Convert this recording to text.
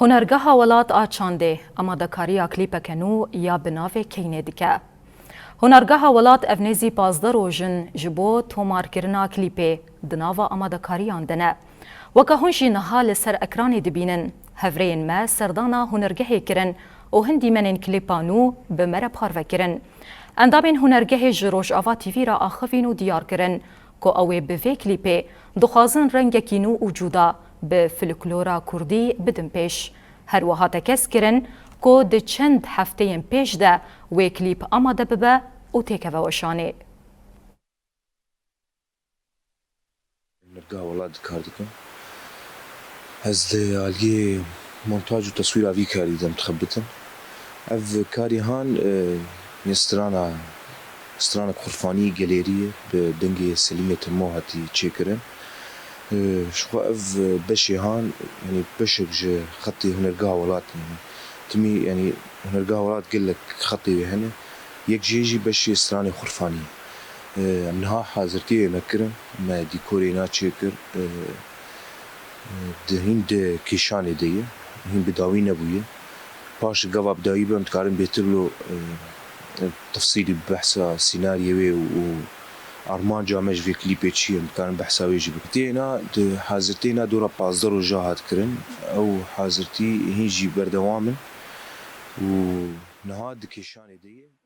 هنرگاه ولات آچانده اما دکاریا کلیپ کنو یا بناوه کینه دیکه. هنرگاه ولات افنیزی 15 روزن جبو تومار کرنا کلیپه دناوا اما دکاریان دنه. وکه هنشی نهال سر اکرانی دبینن هفرین ما سردانا هنرگاه کرن و هندی منن کلیپانو به مره پارو کرن. اندامین هنرگاه جروش آوا تیوی را آخوین و دیار کرن که اوه به وی کلیپه دخوازن رنگ کینو وجودا به فلکلورا کردی بدن پیش. هر وها تکس کرن که ده چند هفته پیش ده وی کلیپ آماده ببه و تیکه وشانه. نرجع ولاد كاردكم هز الجي مونتاج وتصوير أبي كاري دم تخبتن أف كاري هان يسترانا خرفاني جاليرية بدنجي سليمة موهاتي تشيكرن شو أف بشي هان يعني بشج خطي هنرجع ولاد يعني تمي يعني هنرجع ولاد قل لك خطي هنا يجي بشي استراني خرفاني منها حاضرتي نكرن ما ديكورينا تشيكر دهين ده كيشاني ديه هين بداوي نبويه باش قبا بداوي بهم تكارن بيترلو تفصيلي بحثا سيناريوي و أرمان جامج في كليبي تشيم كان بحثا ويجي بكتينا حاضرتينا دورا 15 جاهات كرن أو حاضرتي هين جي بردوامن و نها ده كيشاني ديه